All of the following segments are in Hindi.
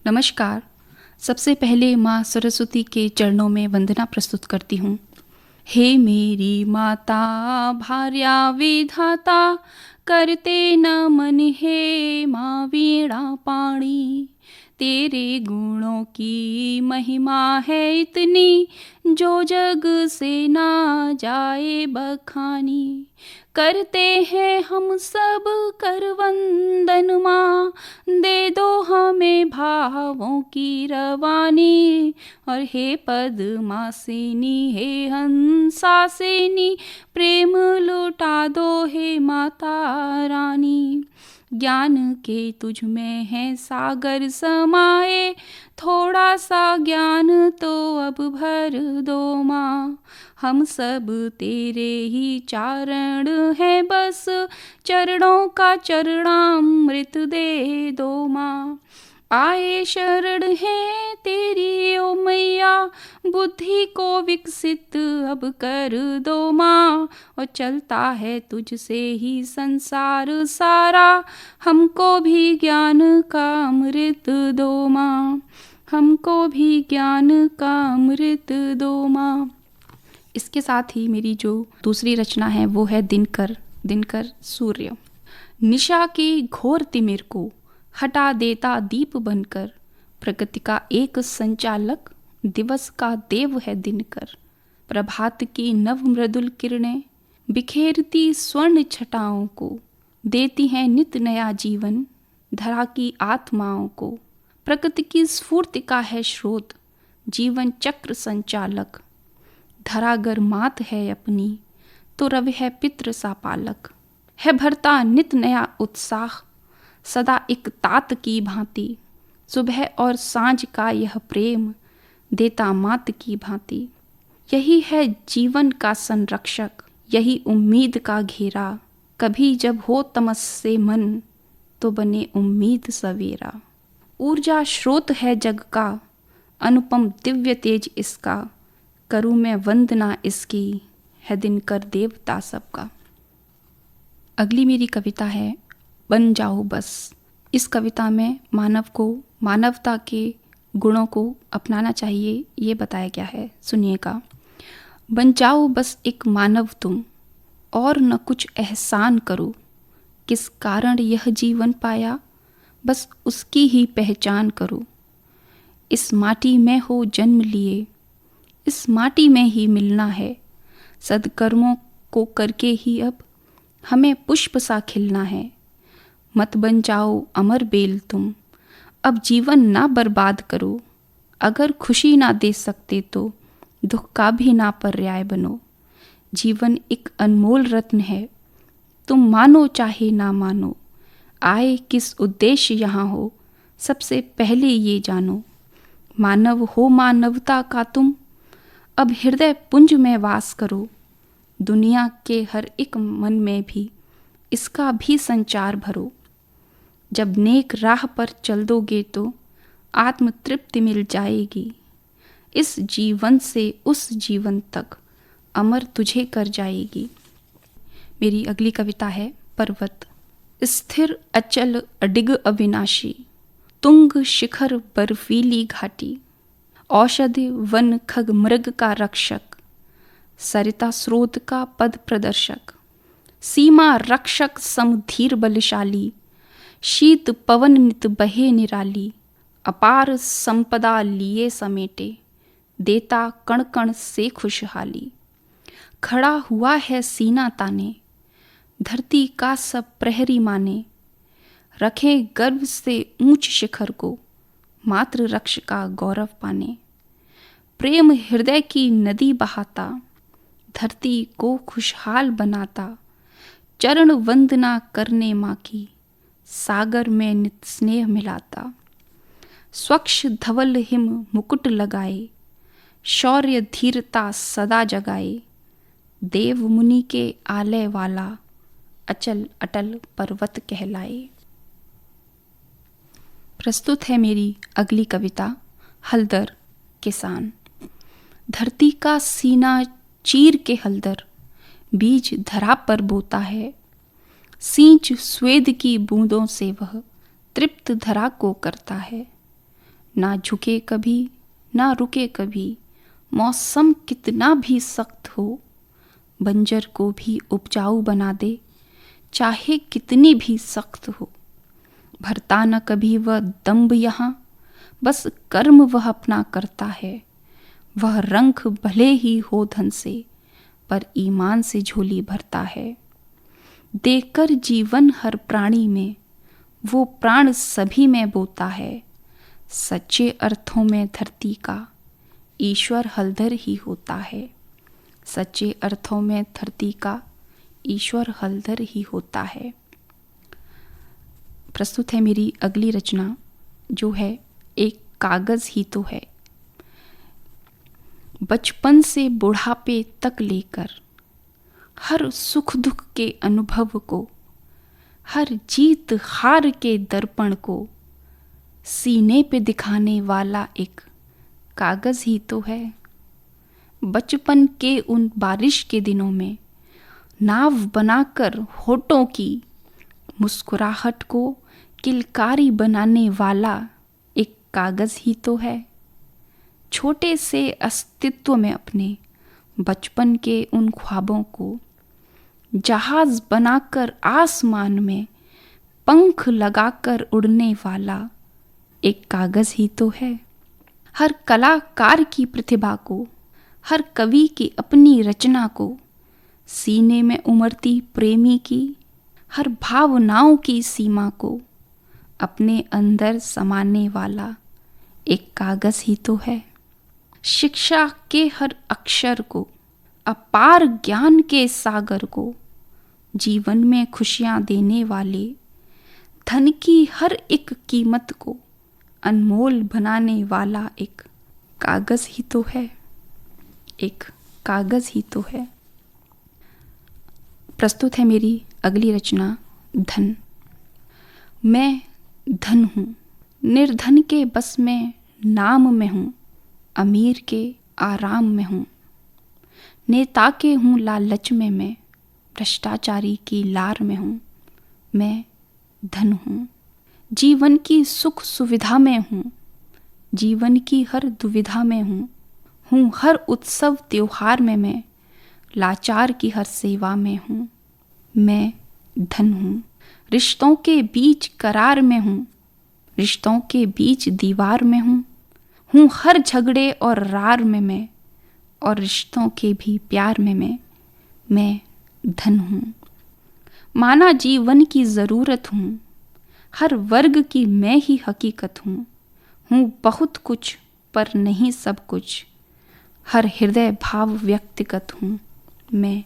नमस्कार। सबसे पहले माँ सरस्वती के चरणों में वंदना प्रस्तुत करती हूँ। हे मेरी माता भार्या विधाता, करते नमन हे माँ वीणा पाणी। तेरे गुणों की महिमा है इतनी, जो जग से ना जाए बखानी। करते हैं हम सब कर वंदन माँ, दे दो हमें भावों की रवानी। और हे पद्मासिनी हे हंसासिनी, प्रेम लुटा दो हे माता रानी। ज्ञान के तुझ में है सागर समाए, थोड़ा सा ज्ञान तो अब भर दो माँ। हम सब तेरे ही चारण हैं, बस चरणों का चरणामृत दे दो माँ। आए शरण है तेरी ओ मैया, बुद्धि को विकसित अब कर दो माँ। और चलता है तुझसे ही संसार सारा, हमको भी ज्ञान का अमृत दो माँ। हमको भी ज्ञान का अमृत दो माँ। इसके साथ ही मेरी जो दूसरी रचना है वो है दिनकर। दिनकर सूर्य। निशा के घोर तिमिर को हटा देता दीप बनकर, प्रकृति का एक संचालक, दिवस का देव है दिनकर। प्रभात की नव मृदुल किरणें बिखेरती स्वर्ण छटाओं को, देती हैं नित नया जीवन धरा की आत्माओं को। प्रकृति की स्फूर्ति का है स्रोत, जीवन चक्र संचालक। धरागर मात है अपनी, तो रवि है पितृ सा पालक। है भरता नित नया उत्साह, सदा एक तात की भांति। सुबह और सांझ का यह प्रेम, देता मात की भांति। यही है जीवन का संरक्षक, यही उम्मीद का घेरा। कभी जब हो तमस से मन, तो बने उम्मीद सवेरा। ऊर्जा स्रोत है जग का, अनुपम दिव्य तेज इसका। करूँ मैं वंदना इसकी, है दिनकर देवता सबका। अगली मेरी कविता है बन जाओ बस। इस कविता में मानव को मानवता के गुणों को अपनाना चाहिए, ये बताया गया है। सुनिएगा। बन जाओ बस एक मानव तुम, और न कुछ एहसान करो। किस कारण यह जीवन पाया, बस उसकी ही पहचान करो। इस माटी में हो जन्म लिए, इस माटी में ही मिलना है। सद्कर्मों को करके ही अब हमें पुष्प सा खिलना है। मत बन जाओ अमर बेल तुम, अब जीवन ना बर्बाद करो। अगर खुशी ना दे सकते तो दुख का भी ना पर्याय बनो। जीवन एक अनमोल रत्न है, तुम मानो चाहे ना मानो। आए किस उद्देश्य यहाँ हो, सबसे पहले ये जानो। मानव हो मानवता का तुम, अब हृदय पुंज में वास करो। दुनिया के हर एक मन में भी इसका भी संचार भरो। जब नेक राह पर चल दोगे तो आत्म तृप्ति मिल जाएगी। इस जीवन से उस जीवन तक अमर तुझे कर जाएगी। मेरी अगली कविता है पर्वत। स्थिर अचल अडिग अविनाशी, तुंग शिखर बर्फीली घाटी। औषधि वन खग मृग का रक्षक, सरिता स्रोत का पद प्रदर्शक। सीमा रक्षक समधीर बलशाली, शीत पवन नित बहे निराली। अपार संपदा लिए समेटे, देता कण कण से खुशहाली। खड़ा हुआ है सीना ताने, धरती का सब प्रहरी माने। रखे गर्व से ऊंच शिखर को, मातृ रक्ष का गौरव पाने। प्रेम हृदय की नदी बहाता, धरती को खुशहाल बनाता। चरण वंदना करने माँ की, सागर में नित स्नेह मिलाता। स्वच्छ धवल हिम मुकुट लगाए, शौर्य धीरता सदा जगाए। देव मुनि के आलय वाला, अचल अटल पर्वत कहलाए। प्रस्तुत है मेरी अगली कविता हलदर किसान। धरती का सीना चीर के हलदर, बीज धरा पर बोता है। सींच स्वेद की बूंदों से वह तृप्त धरा को करता है। ना झुके कभी ना रुके कभी, मौसम कितना भी सख्त हो, बंजर को भी उपजाऊ बना दे, चाहे कितनी भी सख्त हो। भरता न कभी वह दम्भ यहाँ, बस कर्म वह अपना करता है। वह रंक भले ही हो धन से, पर ईमान से झोली भरता है। देकर जीवन हर प्राणी में, वो प्राण सभी में बोता है। सच्चे अर्थों में धरती का ईश्वर हलधर ही होता है। सच्चे अर्थों में धरती का ईश्वर हलधर ही होता है। प्रस्तुत है मेरी अगली रचना, जो है एक कागज़ ही तो है। बचपन से बुढ़ापे तक लेकर हर सुख दुख के अनुभव को, हर जीत हार के दर्पण को सीने पे दिखाने वाला एक कागज़ ही तो है। बचपन के उन बारिश के दिनों में नाव बनाकर होठों की मुस्कुराहट को किलकारी बनाने वाला एक कागज़ ही तो है। छोटे से अस्तित्व में अपने बचपन के उन ख्वाबों को जहाज़ बनाकर आसमान में पंख लगाकर उड़ने वाला एक कागज़ ही तो है। हर कलाकार की प्रतिभा को, हर कवि की अपनी रचना को, सीने में उमड़ती प्रेमी की हर भावनाओं की सीमा को अपने अंदर समाने वाला एक कागज़ ही तो है। शिक्षा के हर अक्षर को, अपार ज्ञान के सागर को, जीवन में खुशियाँ देने वाले धन की हर एक कीमत को अनमोल बनाने वाला एक कागज़ ही तो है। एक कागज़ ही तो है। प्रस्तुत है मेरी अगली रचना, धन। मैं धन हूँ, निर्धन के बस में नाम में हूँ, अमीर के आराम में हूँ। नेता के हूँ लालच में मैं, भ्रष्टाचारी की लार में हूँ। मैं धन हूँ, जीवन की सुख सुविधा में हूँ, जीवन की हर दुविधा में हूँ हर उत्सव त्योहार में मैं, लाचार की हर सेवा में हूँ। मैं धन हूँ, रिश्तों के बीच करार में हूँ, रिश्तों के बीच दीवार में हूँ हर झगड़े और रार में मैं, और रिश्तों के भी प्यार में मैं धन हूँ। माना जीवन की ज़रूरत हूँ, हर वर्ग की मैं ही हकीकत हूँ बहुत कुछ पर नहीं सब कुछ, हर हृदय भाव व्यक्तिगत हूँ। मैं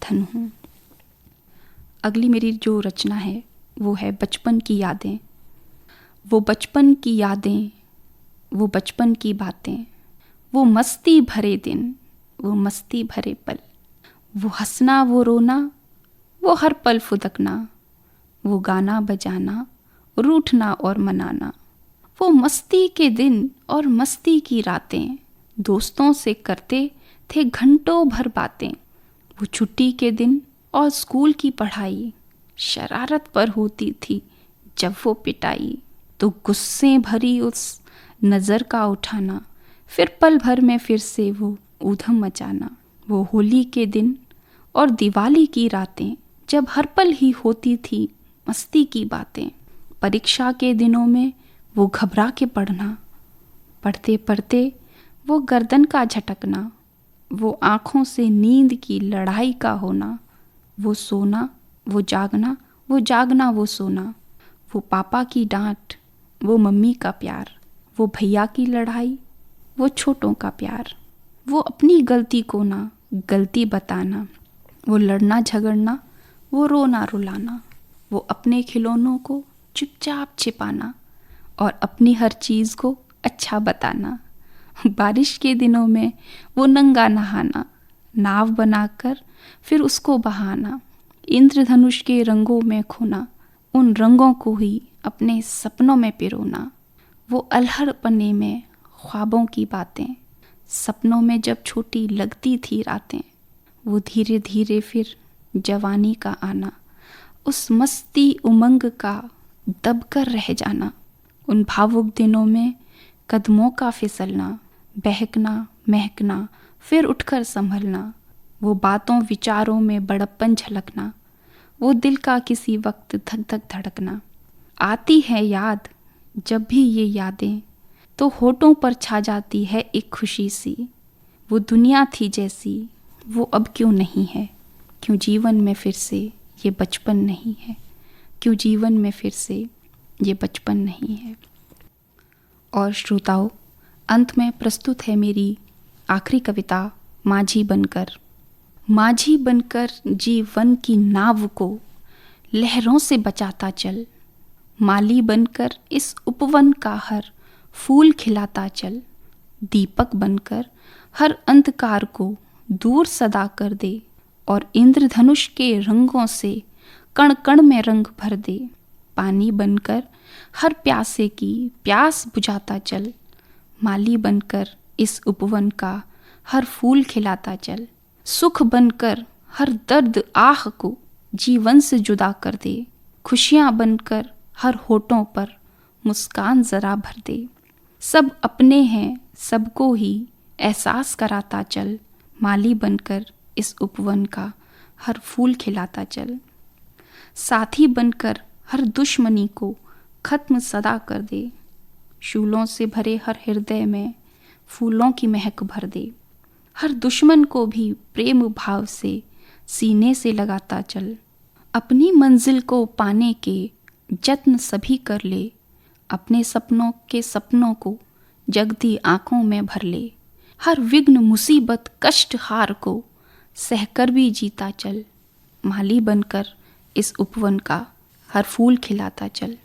धन हूँ। अगली मेरी जो रचना है वो है बचपन की यादें। वो बचपन की यादें, वो बचपन की बातें, वो मस्ती भरे दिन, वो मस्ती भरे पल, वो हंसना वो रोना, वो हर पल फुदकना, वो गाना बजाना, रूठना और मनाना। वो मस्ती के दिन और मस्ती की रातें, दोस्तों से करते थे घंटों भर बातें। वो छुट्टी के दिन और स्कूल की पढ़ाई, शरारत पर होती थी जब वो पिटाई, तो गुस्से भरी उस नज़र का उठाना, फिर पल भर में फिर से वो ऊधम मचाना। वो होली के दिन और दिवाली की रातें, जब हर पल ही होती थी मस्ती की बातें। परीक्षा के दिनों में वो घबरा के पढ़ना, पढ़ते पढ़ते वो गर्दन का झटकना, वो आँखों से नींद की लड़ाई का होना। वो सोना वो जागना, वो जागना वो सोना। वो पापा की डांट, वो मम्मी का प्यार, वो भैया की लड़ाई, वो छोटों का प्यार। वो अपनी गलती को ना गलती बताना, वो लड़ना झगड़ना, वो रोना रुलाना। वो अपने खिलौनों को चुपचाप छिपाना और अपनी हर चीज़ को अच्छा बताना। बारिश के दिनों में वो नंगा नहाना, नाव बनाकर फिर उसको बहाना। इंद्रधनुष के रंगों में खोना, उन रंगों को ही अपने सपनों में पिरोना। वो अलहड़ पन्ने में ख्वाबों की बातें, सपनों में जब छोटी लगती थी रातें। वो धीरे धीरे फिर जवानी का आना, उस मस्ती उमंग का दबकर रह जाना। उन भावुक दिनों में कदमों का फिसलना, बहकना, महकना, फिर उठकर संभलना, वो बातों विचारों में बड़प्पन झलकना, वो दिल का किसी वक्त धक धक धड़कना। आती है याद जब भी ये यादें, तो होठों पर छा जाती है एक खुशी सी। वो दुनिया थी जैसी, वो अब क्यों नहीं है, क्यों जीवन में फिर से ये बचपन नहीं है, क्यों जीवन में फिर से ये बचपन नहीं है। और श्रोताओं, अंत में प्रस्तुत है मेरी आखिरी कविता, माझी बनकर। माझी बनकर जीवन की नाव को लहरों से बचाता चल, माली बनकर इस उपवन का हर फूल खिलाता चल, दीपक बनकर हर अंधकार को दूर सदा कर दे, और इंद्रधनुष के रंगों से कण कण में रंग भर दे। पानी बनकर हर प्यासे की प्यास बुझाता चल, माली बनकर इस उपवन का हर फूल खिलाता चल, सुख बनकर हर दर्द आह को जीवन से जुदा कर दे, खुशियाँ बनकर हर होठों पर मुस्कान जरा भर दे। सब अपने हैं सबको ही एहसास कराता चल, माली बनकर इस उपवन का हर फूल खिलाता चल। साथी बनकर हर दुश्मनी को खत्म सदा कर दे, शूलों से भरे हर हृदय में फूलों की महक भर दे। हर दुश्मन को भी प्रेम भाव से सीने से लगाता चल, अपनी मंजिल को पाने के जत्न सभी कर ले, अपने सपनों के सपनों को जगती आंखों में भर ले। हर विघ्न मुसीबत कष्ट हार को सहकर भी जीता चल, माली बनकर इस उपवन का हर फूल खिलाता चल।